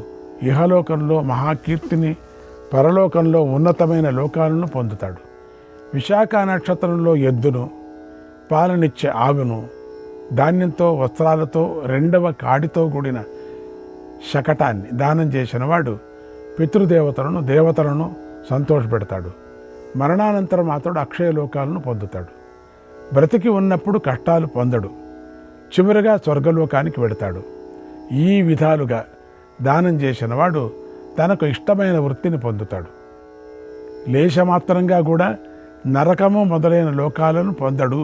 ఇహలోకంలో మహాకీర్తిని, పరలోకంలో ఉన్నతమైన లోకాలను పొందుతాడు. విశాఖ నక్షత్రంలో ఎద్దును, పాలనిచ్చే ఆవును, ధాన్యంతో, వస్త్రాలతో, 2వ కాడితో కూడిన శకటాన్ని దానం చేసిన వాడు పితృదేవతలను, దేవతలను సంతోషపెడతాడు. మరణానంతరం అతడు అక్షయ లోకాలను పొందుతాడు. బ్రతికి ఉన్నప్పుడు కష్టాలు పొందడు, చివరిగా స్వర్గలోకానికి వెడతాడు. ఈ విధాలుగా దానం చేసిన వాడు తనకు ఇష్టమైన వృత్తిని పొందుతాడు. లేశమాత్రంగా కూడా నరకము మొదలైన లోకాలను పొందడు.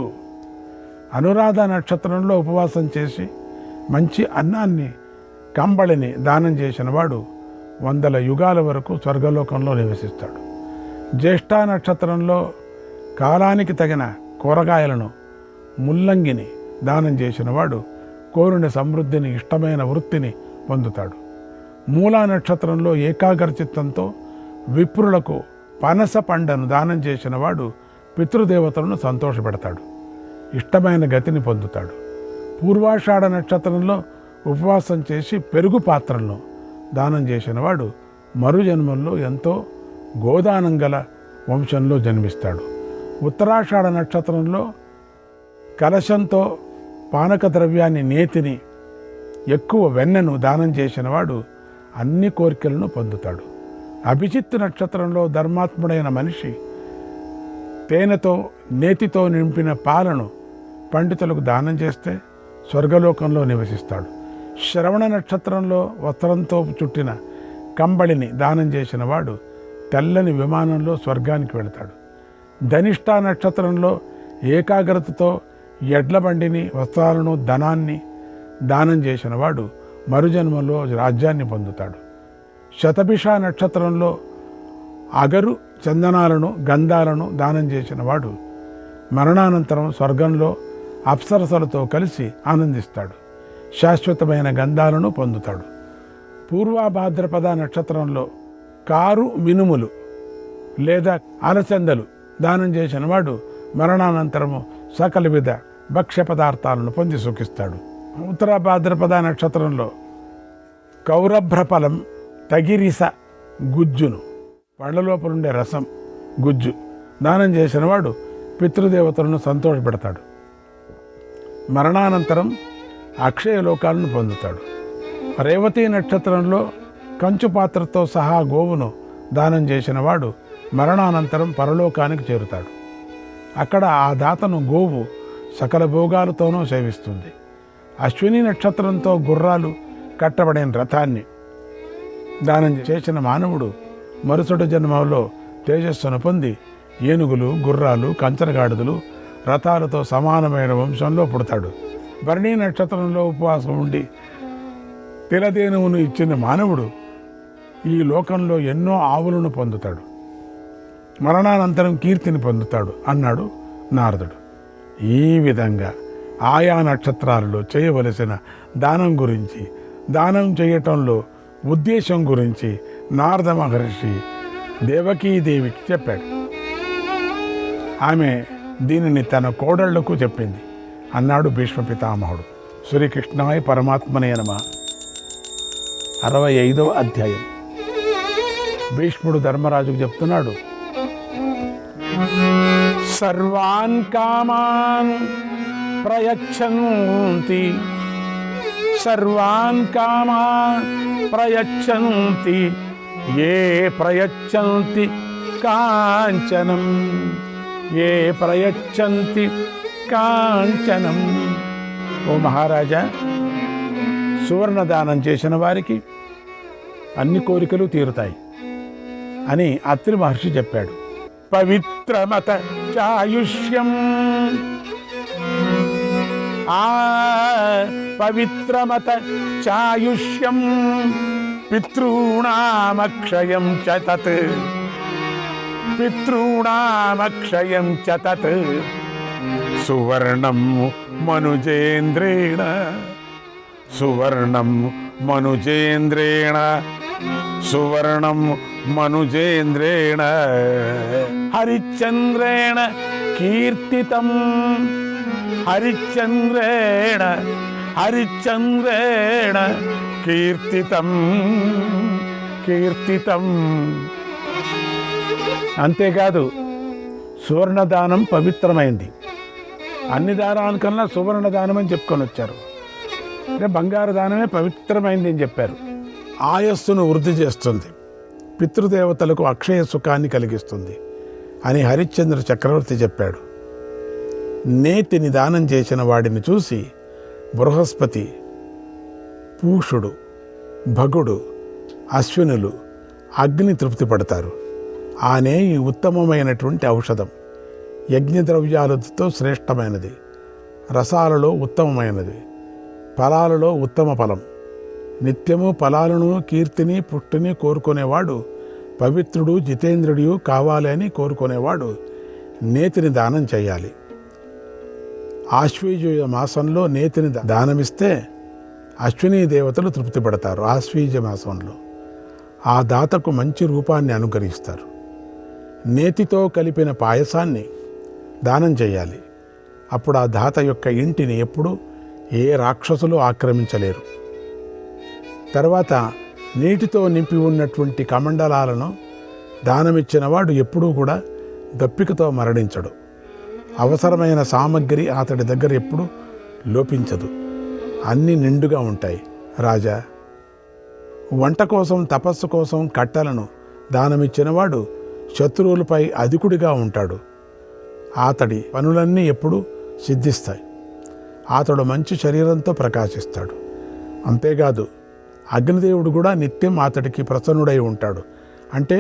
అనురాధ నక్షత్రంలో ఉపవాసం చేసి మంచి అన్నాన్ని, కంబళిని దానం చేసిన వాడు 100 యుగాల వరకు స్వర్గలోకంలో నివసిస్తాడు. జ్యేష్ఠ నక్షత్రంలో కాలానికి తగిన కూరగాయలను, ముల్లంగిని దానం చేసిన వాడు కోరిన సమృద్ధిని, ఇష్టమైన వృత్తిని పొందుతాడు. మూలా నక్షత్రంలో ఏకాగ్రచిత్తంతో విప్రులకు పనస పండను దానం చేసిన వాడు పితృదేవతలను సంతోషపెడతాడు, ఇష్టమైన గతిని పొందుతాడు. పూర్వాషాఢ నక్షత్రంలో ఉపవాసం చేసి పెరుగు పాత్రలను దానం చేసిన వాడు మరుజన్మల్లో ఎంతో గోదానం గల వంశంలో జన్మిస్తాడు. ఉత్తరాషాఢ నక్షత్రంలో కలశంతో పానక ద్రవ్యాన్ని, నేతిని, ఎక్కువ వెన్నను దానం చేసిన వాడు అన్ని కోరికలను పొందుతాడు. అభిజిత్ నక్షత్రంలో ధర్మాత్ముడైన మనిషి తేనెతో, నేతితో నింపిన పాలను పండితులకు దానం చేస్తే స్వర్గలోకంలో నివసిస్తాడు. శ్రవణ నక్షత్రంలో వస్త్రంతో చుట్టిన కంబళిని దానం చేసిన వాడు తెల్లని విమానంలో స్వర్గానికి వెళతాడు. ధనిష్ట నక్షత్రంలో ఏకాగ్రతతో ఎడ్ల బండిని, వస్త్రాలను, ధనాన్ని దానం చేసిన వాడు మరుజన్మలో రాజ్యాన్ని పొందుతాడు. శతభిష నక్షత్రంలో అగరు, చందనాలను, గంధాలను దానం చేసిన వాడు మరణానంతరం స్వర్గంలో అప్సరసలతో కలిసి ఆనందిస్తాడు, శాశ్వతమైన గంధాలను పొందుతాడు. పూర్వభాద్రపద నక్షత్రంలో కారు, మినుములు లేదా అలచందలు దానం చేసిన వాడు మరణానంతరము సకల విధ భక్ష్య పదార్థాలను పొంది సుఖిస్తాడు. ఉత్తర భాద్రపద నక్షత్రంలో కౌరభ్రఫలం, తగిరిస గుజ్జును, పళ్ళ లోపలుండే రసం, గుజ్జు దానం చేసిన వాడు పితృదేవతలను సంతోషపెడతాడు, మరణానంతరం అక్షయ లోకాలను పొందుతాడు. రేవతి నక్షత్రంలో కంచు పాత్రతో సహా గోవును దానం చేసిన వాడు మరణానంతరం పరలోకానికి చేరుతాడు. అక్కడ ఆ దాతను గోవు సకల భోగాలతోనూ సేవిస్తుంది. అశ్విని నక్షత్రంతో గుర్రాలు కట్టబడిన రథాన్ని దానం చేసిన మానవుడు మరుసటి జన్మలో తేజస్సును పొంది ఏనుగులు, గుర్రాలు, కంచరగాడిదలు, రథాలతో సమానమైన వంశంలో పుడతాడు. భరణీ నక్షత్రంలో ఉపవాసం ఉండి తిలదేనువును ఇచ్చిన మానవుడు ఈ లోకంలో ఎన్నో ఆవులను పొందుతాడు, మరణానంతరం కీర్తిని పొందుతాడు అన్నాడు నారదుడు. ఈ విధంగా ఆయా నక్షత్రాలలో చేయవలసిన దానం గురించి, దానం చేయటంలో ఉద్దేశం గురించి నారద మహర్షి దేవకీదేవికి చెప్పాడు. ఆమె దీనిని తన కోడళ్లకు చెప్పింది అన్నాడు భీష్మ పితామహుడు. శ్రీకృష్ణాయ పరమాత్మనే నమః. 65వ అధ్యాయం. భీష్ముడు ధర్మరాజుకు చెప్తున్నాడు, సర్వాన్ కామాన్ ప్రయచ్చంతి, సర్వాన్ కామాన్ ప్రయచ్చంతి ఏ ప్రయచ్చంతి కాంచనం, ఏ ప్రయచ్చంతి కాంచనం. ఓ మహారాజా, సువర్ణదానం చేసిన వారికి అన్ని కోరికలు తీరుతాయి అని అత్రి మహర్షి చెప్పాడు. పవిత్రమత చాయుష్యం, పవిత్రమత చాయుష్యం పితॄణామక్షయం చ తత్, పితॄణామక్షయం చ తత్ సువర్ణం మనుజేంద్రేణ, సువర్ణం మనుజేంద్రేణ, సువర్ణం మనుజేంద్రేణ హరిశ్చంద్రేణ కీర్తితం, హరిశ్చంద్రేణ, హరిశ్చంద్రేణ కీర్తితం, కీర్తితం. అంతేకాదు సువర్ణదానం పవిత్రమైంది. అన్ని దానానికన్నా సువర్ణ దానం అని చెప్పుకొని వచ్చారు. అంటే బంగారు దానమే పవిత్రమైంది అని చెప్పారు. ఆయస్సును వృద్ధి చేస్తుంది, పితృదేవతలకు అక్షయ సుఖాన్ని కలిగిస్తుంది అని హరిశ్చంద్ర చక్రవర్తి చెప్పాడు. నేతిని దానం చేసిన వాడిని చూసి బృహస్పతి, పూషుడు, భగుడు, అశ్వినులు, అగ్ని తృప్తి పడతారు. ఆ నేయి ఉత్తమమైనటువంటి ఔషధం, యజ్ఞద్రవ్యాలతో శ్రేష్టమైనది, రసాలలో ఉత్తమమైనది, ఫలాలలో ఉత్తమ ఫలం. నిత్యము ఫలాలను, కీర్తిని, పుష్టిని కోరుకునేవాడు పవిత్రుడు, జితేంద్రుడు కావాలి అని కోరుకునేవాడు నేతిని దానం చేయాలి. ఆశ్వీజ మాసంలో నేతిని దానమిస్తే అశ్విని దేవతలు తృప్తి పడతారు. ఆశ్వీజ మాసంలో ఆ దాతకు మంచి రూపాన్ని అనుగ్రహిస్తారు. నేతితో కలిపిన పాయసాన్ని దానం చేయాలి. అప్పుడు ఆ దాత యొక్క ఇంటిని ఎప్పుడూ ఏ రాక్షసులు ఆక్రమించలేరు. తర్వాత నీటితో నింపి ఉన్నటువంటి కమండలాలను దానమిచ్చిన వాడు ఎప్పుడూ కూడా దప్పికతో మరణించడు. అవసరమైన సామగ్రి అతడి దగ్గర ఎప్పుడూ లోపించదు, అన్నీ నిండుగా ఉంటాయి. రాజా, వంట కోసం, తపస్సు కోసం కట్టెలను దానమిచ్చిన వాడు శత్రువులపై అధికుడిగా ఉంటాడు. అతడి పనులన్నీ ఎప్పుడూ సిద్ధిస్తాయి. అతడు మంచి శరీరంతో ప్రకాశిస్తాడు. అంతేకాదు అగ్నిదేవుడు కూడా నిత్యం అతడికి ప్రసన్నుడై ఉంటాడు. అంటే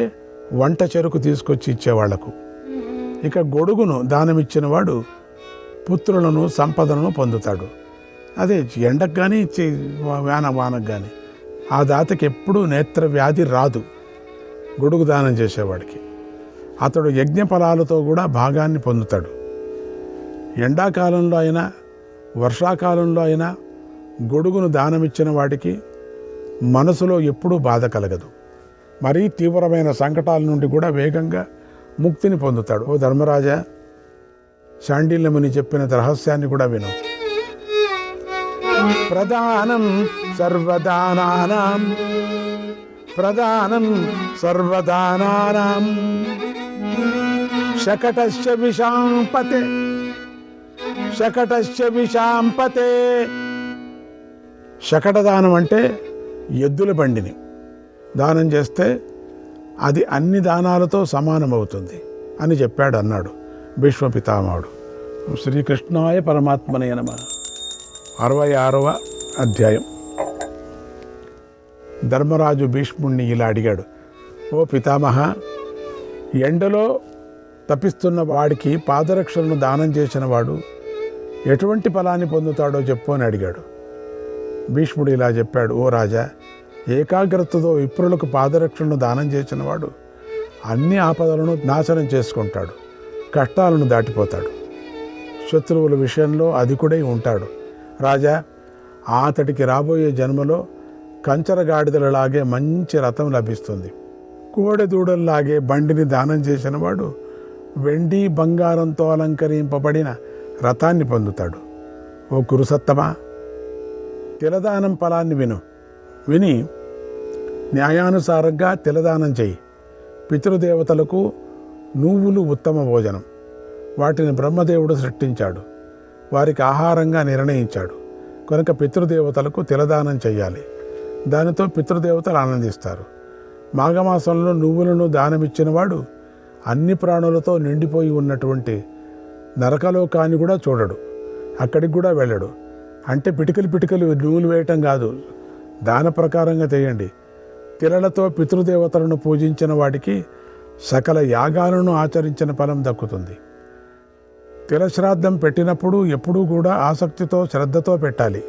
వంట చెరుకు తీసుకొచ్చి ఇచ్చేవాళ్లకు. ఇక గొడుగును దానమిచ్చిన వాడు పుత్రులను, సంపదలను పొందుతాడు. అదే ఎండకు కానీ వానకు కానీ ఆ దాతకి ఎప్పుడూ నేత్ర వ్యాధి రాదు గొడుగు దానం చేసేవాడికి. అతడు యజ్ఞ ఫలాలతో కూడా భాగాన్ని పొందుతాడు. ఎండాకాలంలో అయినా వర్షాకాలంలో అయినా గొడుగును దానమిచ్చిన వాడికి మనసులో ఎప్పుడూ బాధ కలగదు. మరీ తీవ్రమైన సంకటాల నుండి కూడా వేగంగా ముక్తిని పొందుతాడు. ఓ ధర్మరాజా, శాండిల్యముని చెప్పిన రహస్యాన్ని కూడా విను. ప్రధానం సర్వదానానాం, ప్రధానం సర్వదానానాం శకటస్య విశాంపతే, శకటస్య విశాంపతే. శకటదానం అంటే ఎద్దుల బండిని దానం చేస్తే అది అన్ని దానాలతో సమానమవుతుంది అని చెప్పాడు అన్నాడు భీష్మపితామహుడు. శ్రీకృష్ణాయ పరమాత్మనే నమః. 66వ అధ్యాయం. ధర్మరాజు భీష్ముణ్ణి ఇలా అడిగాడు. ఓ పితామహ, ఎండలో తపిస్తున్న వాడికి పాదరక్షలను దానం చేసిన వాడు ఎటువంటి ఫలాన్ని పొందుతాడో చెప్పు అని అడిగాడు. భీష్ముడు ఇలా చెప్పాడు. ఓ రాజా, ఏకాగ్రతతో విప్రులకు పాదరక్షలను దానం చేసిన వాడు అన్ని ఆపదలను నాశనం చేసుకుంటాడు, కష్టాలను దాటిపోతాడు, శత్రువుల విషయంలో అధికుడై ఉంటాడు. రాజా, అతడికి రాబోయే జన్మలో కంచరగాడిదలలాగే మంచి రథం లభిస్తుంది. కోడెదూడల్లాగే బండిని దానం చేసిన వాడు వెండి బంగారంతో అలంకరింపబడిన రథాన్ని పొందుతాడు. ఓ కురుసత్తమా, తిలదానం ఫలాన్ని విని న్యాయానుసారంగా తిలదానం చెయ్యి. పితృదేవతలకు నువ్వులు ఉత్తమ భోజనం. వాటిని బ్రహ్మదేవుడు సృష్టించాడు, వారికి ఆహారంగా నిర్ణయించాడు. కనుక పితృదేవతలకు తిలదానం చెయ్యాలి. దానితో పితృదేవతలు ఆనందిస్తారు. మాఘమాసంలో నువ్వులను దానమిచ్చినవాడు అన్ని ప్రాణులతో నిండిపోయి ఉన్నటువంటి నరకలోకాన్ని కూడా చూడడు, అక్కడికి కూడా వెళ్ళడు. అంటే పిటికలు నువ్వులు వేయటం కాదు, దాన ప్రకారంగా చేయండి. తిలలతో పితృదేవతలను పూజించిన వాడికి సకల యాగాలను ఆచరించిన ఫలం దక్కుతుంది. తిలశ్రాద్ధం పెట్టినప్పుడు ఎప్పుడూ కూడా ఆసక్తితో శ్రద్ధతో పెట్టాలి.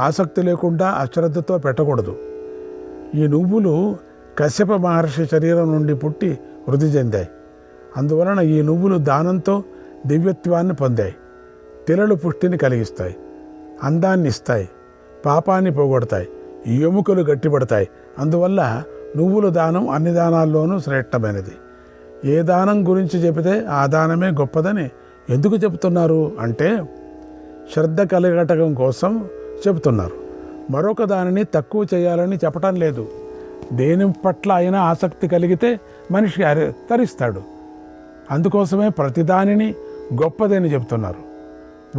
ఆసక్తి లేకుండా అశ్రద్ధతో పెట్టకూడదు. ఈ నువ్వులు కశ్యప మహర్షి శరీరం నుండి పుట్టి వృద్ధి చెందాయి. అందువలన ఈ నువ్వులు దానంతో దివ్యత్వాన్ని పొందాయి. తిలలు పుష్టిని కలిగిస్తాయి, అందాన్ని ఇస్తాయి, పాపాన్ని పోగొడతాయి, ఎముకలు గట్టిపడతాయి. అందువల్ల నువ్వుల దానం అన్ని దానాల్లోనూ శ్రేష్టమైనది. ఏ దానం గురించి చెబితే ఆ దానమే గొప్పదని ఎందుకు చెబుతున్నారు అంటే శ్రద్ధ కలగటం కోసం చెబుతున్నారు. మరొక దానిని తక్కువ చేయాలని చెప్పటం లేదు. దేని పట్ల అయినా ఆసక్తి కలిగితే మనిషి తరిస్తాడు. అందుకోసమే ప్రతిదానిని గొప్పదని చెబుతున్నారు.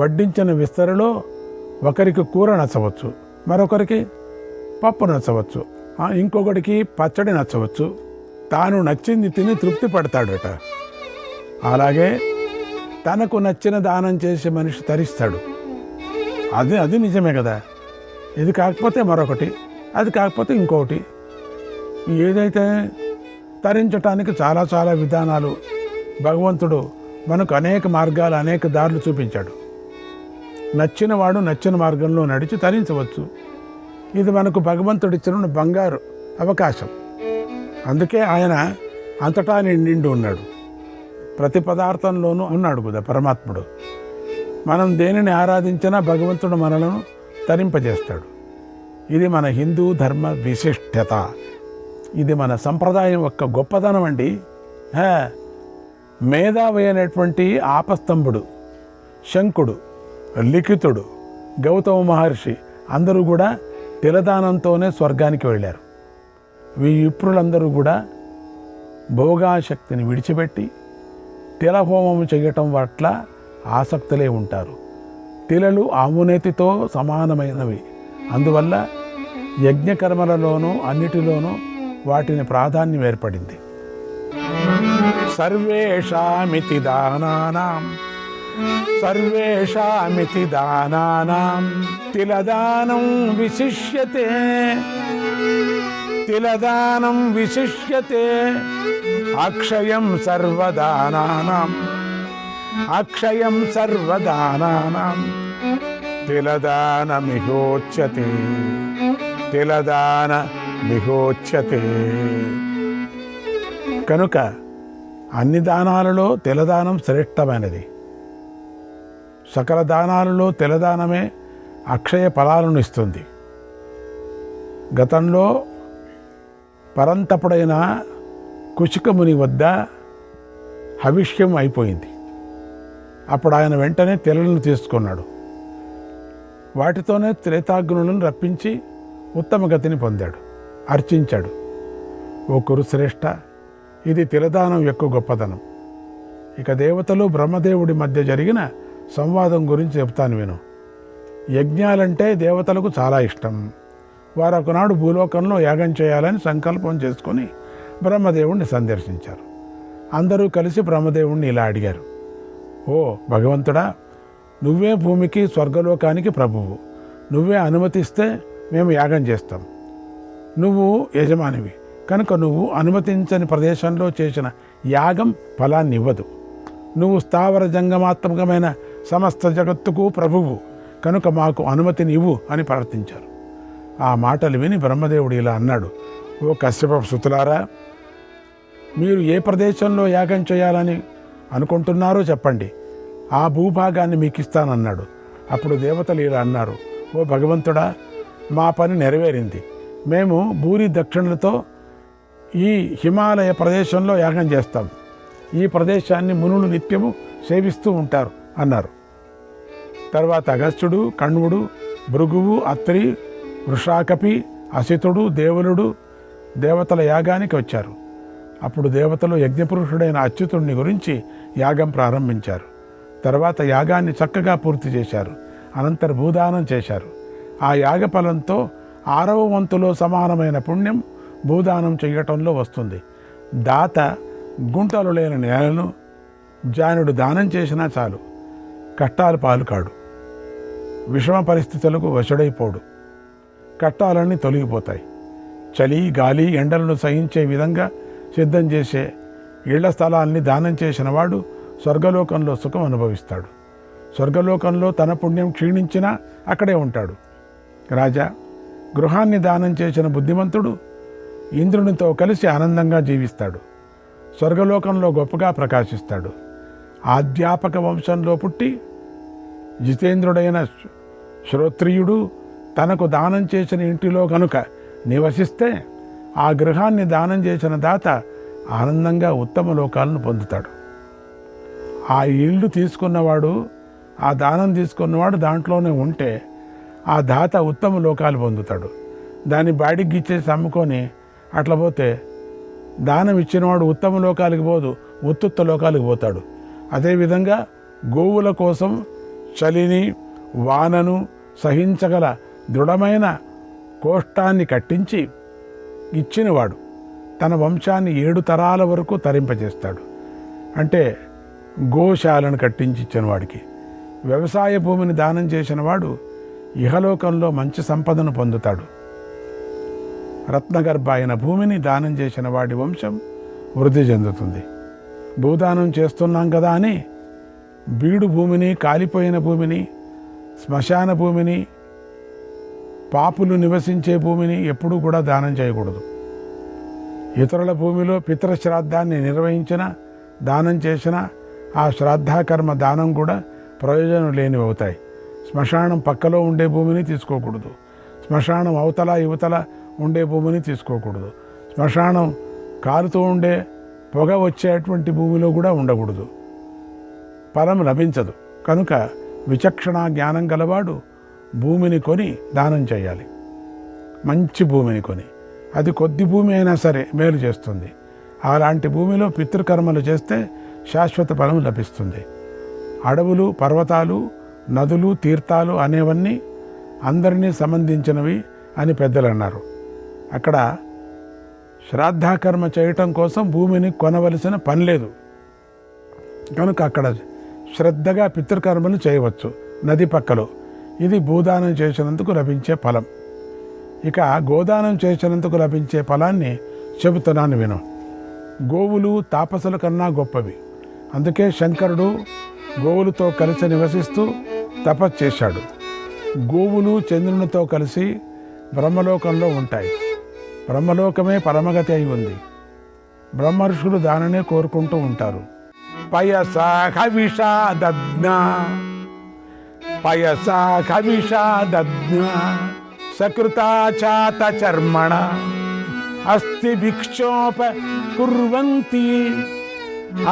వడ్డించిన విస్తరలో ఒకరికి కూర నచ్చవచ్చు, మరొకరికి పప్పు నచ్చవచ్చు, ఇంకొకటికి పచ్చడి నచ్చవచ్చు. తాను నచ్చింది తిని తృప్తి పడతాడట. అలాగే తనకు నచ్చిన దానం చేసి మనిషి తరిస్తాడు. అది నిజమే కదా. ఇది కాకపోతే మరొకటి, అది కాకపోతే ఇంకొకటి. ఏదైతే తరించటానికి చాలా చాలా విధానాలు భగవంతుడు మనకు అనేక మార్గాలు, అనేక దారులు చూపించాడు. నచ్చిన వాడు నచ్చిన మార్గంలో నడిచి తరించవచ్చు. ఇది మనకు భగవంతుడిచ్చిన బంగారు అవకాశం. అందుకే ఆయన అంతటా నిండి ఉన్నాడు, ప్రతి పదార్థంలోనూ ఉన్నాడు కదా పరమాత్ముడు. మనం దేనిని ఆరాధించినా భగవంతుడు మనలను తరింపజేస్తాడు. ఇది మన హిందూ ధర్మ విశిష్టత. ఇది మన సంప్రదాయం యొక్క గొప్పదనం అండి. మేధావి అయినటువంటి ఆపస్తంభుడు, శంకుడు, లిఖితుడు, గౌతమ మహర్షి అందరూ కూడా తిలదానంతోనే స్వర్గానికి వెళ్ళారు. విప్రులందరూ కూడా భోగాశక్తిని విడిచిపెట్టి తిలహోమం చేయటం పట్ల ఆసక్తులే ఉంటారు. తిలలు ఆమునేతితో సమానమైనవి. అందువల్ల యజ్ఞకర్మలలోనూ అన్నిటిలోనూ వాటిని ప్రాధాన్యం ఏర్పడింది. సర్వేషామితి దానానాం సర్వేషామితి దానానాం తిలదానం విశిష్యతే తిలదానం విశిష్యతే అక్షయం సర్వదానానాం అక్షయం సర్వదానానాం తిలదానమిహోచ్యతే తిలదానమిహోచ్యతే. కనుక అన్ని దానాలలో తిలదానం శ్రేష్టమైనది. సకల దానాలలో తిలదానమే అక్షయ ఫలాలను ఇస్తుంది. గతంలో పరంతపుడైన కుశికముని వద్ద హవిష్యం అయిపోయింది. అప్పుడు ఆయన వెంటనే తిలలను తీసుకున్నాడు. వాటితోనే త్రేతాగ్నులను రప్పించి ఉత్తమ గతిని పొందాడు, అర్చించాడు. ఓ కురుశ్రేష్ఠ, ఇది తిలదానం యొక్క గొప్పదనం. ఇక దేవతలు బ్రహ్మదేవుడి మధ్య జరిగిన సంవాదం గురించి చెప్తాను విను. యజ్ఞాలంటే దేవతలకు చాలా ఇష్టం. వారు ఒకనాడు భూలోకంలో యాగం చేయాలని సంకల్పం చేసుకొని బ్రహ్మదేవుణ్ణి సందర్శించారు. అందరూ కలిసి బ్రహ్మదేవుణ్ణి ఇలా అడిగారు, ఓ భగవంతుడా, నువ్వే భూమికి స్వర్గలోకానికి ప్రభువు. నువ్వే అనుమతిస్తే మేము యాగం చేస్తాం. నువ్వు యజమానివి కనుక నువ్వు అనుమతించని ప్రదేశంలో చేసిన యాగం ఫలాన్ని ఇవ్వదు. నువ్వు స్థావర జంగమాత్మకమైన సమస్త జగత్తుకు ప్రభువు కనుక మాకు అనుమతిని ఇవ్వు అని ప్రార్థించారు. ఆ మాటలు విని బ్రహ్మదేవుడు ఇలా అన్నాడు, ఓ కశ్యప సుతులారా, మీరు ఏ ప్రదేశంలో యాగం చేయాలని అనుకుంటున్నారో చెప్పండి, ఆ భూభాగాన్ని మీకు ఇస్తానన్నాడు. అప్పుడు దేవతలు ఇలా అన్నారు, ఓ భగవంతుడా, మా పని నెరవేరింది. మేము భూరి దక్షిణలతో ఈ హిమాలయ ప్రదేశంలో యాగం చేస్తాం. ఈ ప్రదేశాన్ని మునులు నిత్యము సేవిస్తూ ఉంటారు అన్నారు. తర్వాత అగస్త్యుడు, కణ్వుడు, భృగువు, అత్రి, వృషాకపి, అసితుడు, దేవులుడు దేవతల యాగానికి వచ్చారు. అప్పుడు దేవతలు యజ్ఞపురుషుడైన అచ్యుతుడిని గురించి యాగం ప్రారంభించారు. తర్వాత యాగాన్ని చక్కగా పూర్తి చేశారు. అనంతర భూదానం చేశారు. ఆ యాగ ఫలంతో 6వ వంతులో సమానమైన పుణ్యం భూదానం చేయటంలో వస్తుంది. దాత గుంటలు లేని నేలను జానుడు దానం చేసినా చాలు, కష్టాల పాలు కాడు, విషమ పరిస్థితులకు వశుడైపోడు, కష్టాలన్నీ తొలగిపోతాయి. చలి గాలి ఎండలను సహించే విధంగా సిద్ధం చేసే ఇళ్ల స్థలాల్ని దానం చేసిన వాడు స్వర్గలోకంలో సుఖం అనుభవిస్తాడు. స్వర్గలోకంలో తన పుణ్యం క్షీణించినా అక్కడే ఉంటాడు. రాజా, గృహాన్ని దానం చేసిన బుద్ధిమంతుడు ఇంద్రునితో కలిసి ఆనందంగా జీవిస్తాడు. స్వర్గలోకంలో గొప్పగా ప్రకాశిస్తాడు. ఆధ్యాపక వంశంలో పుట్టి జితేంద్రుడైన శ్రోత్రియుడు తనకు దానం చేసిన ఇంటిలో కనుక నివసిస్తే ఆ గృహాన్ని దానం చేసిన దాత ఆనందంగా ఉత్తమ లోకాలను పొందుతాడు. ఆ ఇల్లు తీసుకున్నవాడు, ఆ దానం తీసుకున్నవాడు దాంట్లోనే ఉంటే ఆ దాత ఉత్తమ లోకాలు పొందుతాడు. దాన్ని బాడికి ఇచ్చేసి అమ్ముకొని అట్లా పోతే దానం ఇచ్చినవాడు ఉత్తమ లోకాలకు పోదు, ఉత్తుత్త లోకాలకు పోతాడు. అదేవిధంగా గోవుల కోసం చలిని వానను సహించగల దృఢమైన కోష్టాన్ని కట్టించి ఇచ్చినవాడు తన వంశాన్ని 7 తరాల వరకు తరింపజేస్తాడు. అంటే గోశాలను కట్టించి ఇచ్చిన వాడికి, వ్యవసాయ భూమిని దానం చేసిన వాడు ఇహలోకంలో మంచి సంపదను పొందుతాడు. రత్నగర్భ అయిన భూమిని దానం చేసిన వాడి వంశం వృద్ధి చెందుతుంది. భూదానం చేస్తున్నాం కదా అని బీడు భూమిని, కాలిపోయిన భూమిని, శ్మశాన భూమిని, పాపులు నివసించే భూమిని ఎప్పుడూ కూడా దానం చేయకూడదు. ఇతరుల భూమిలో పితృశ్రాద్ధాన్ని నిర్వహించిన, దానం చేసిన ఆ శ్రాద్ధకర్మ దానం కూడా ప్రయోజనం లేనివి అవుతాయి. శ్మశానం పక్కలో ఉండే భూమిని తీసుకోకూడదు. శ్మశానం అవతల యువతల ఉండే భూమిని తీసుకోకూడదు. శ్మశానం కాలుతూ ఉండే పొగ వచ్చేటువంటి భూమిలో కూడా ఉండకూడదు. ఫలం లభించదు. కనుక విచక్షణ జ్ఞానం గలవాడు భూమిని కొని దానం చేయాలి. మంచి భూమిని కొని, అది కొద్ది భూమి అయినా సరే మేలు చేస్తుంది. అలాంటి భూమిలో పితృకర్మలు చేస్తే శాశ్వత ఫలం లభిస్తుంది. అడవులు, పర్వతాలు, నదులు, తీర్థాలు అనేవన్నీ అందరినీ సంబంధించినవి అని పెద్దలు అన్నారు. అక్కడ శ్రాద్ధకర్మ చేయటం కోసం భూమిని కొనవలసిన పని లేదు. కనుక అక్కడ శ్రద్ధగా పితృకర్మలు చేయవచ్చు నది పక్కలో. ఇది భూదానం చేసినందుకు లభించే ఫలం. ఇక గోదానం చేసినందుకు లభించే ఫలాన్ని చెబుతున్నాను విను. గోవులు తాపసుల కన్నా గొప్పవి. అందుకే శంకరుడు గోవులతో కలిసి నివసిస్తూ తపస్సు చేశాడు. గోవులు చంద్రునితో కలిసి బ్రహ్మలోకంలో ఉంటాయి. బ్రహ్మలోకమే పరమగతి అయి ఉంది. బ్రహ్మర్షులు దానినే కోరుకుంటూ ఉంటారు. పయసా హవిషా దద్నా, పయసా హవిషా దద్నా సకృతాచాత చర్మణ అస్థిభిక్షోప కుర్వంతి,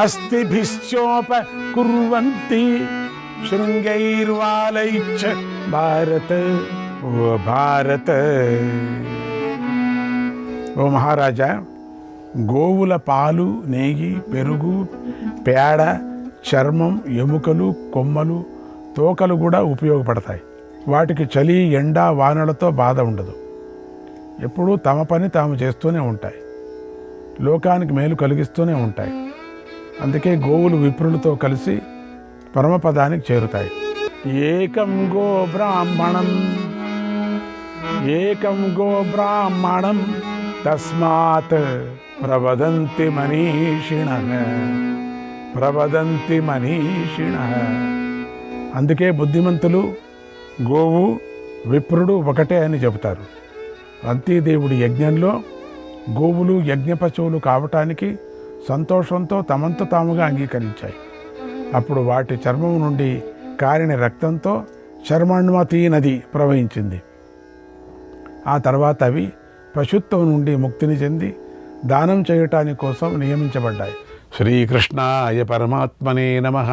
అస్థిభిశ్చోప కుర్వంతి శృంగైర్వాలైచ్చ భారత. ఓ భారత, ఓ మహారాజా, గోవుల పాలు, నెయ్యి, పెరుగు, పేడ, చర్మం, ఎముకలు, కొమ్మలు, తోకలు కూడా ఉపయోగపడతాయి. వాటికి చలి, ఎండ, వానలతో బాధ ఉండదు. ఎప్పుడూ తమ పని తాము చేస్తూనే ఉంటాయి. లోకానికి మేలు కలిగిస్తూనే ఉంటాయి. అందుకే గోవులు విప్రులతో కలిసి పరమపదానికి చేరుతాయి. ఏకం గో బ్రాహ్మణం, ఏకం గో బ్రాహ్మణం తస్మాత్ ప్రవదంతి మనీషిణః, ప్రవదంతి మనీషిణః. అందుకే బుద్ధిమంతులు గోవు, విప్రుడు ఒకటే అని చెబుతారు. అంతీదేవుడి యజ్ఞంలో గోవులు యజ్ఞ పశువులు కావటానికి సంతోషంతో తమంత తాముగా అంగీకరించాయి. అప్పుడు వాటి చర్మం నుండి కారిన రక్తంతో చర్మాణ్మతీ నది ప్రవహించింది. ఆ తర్వాత అవి పశుత్వం నుండి ముక్తిని చెంది దానం చేయటాని కోసం నియమించబడ్డాయి. శ్రీకృష్ణాయ పరమాత్మనే నమః.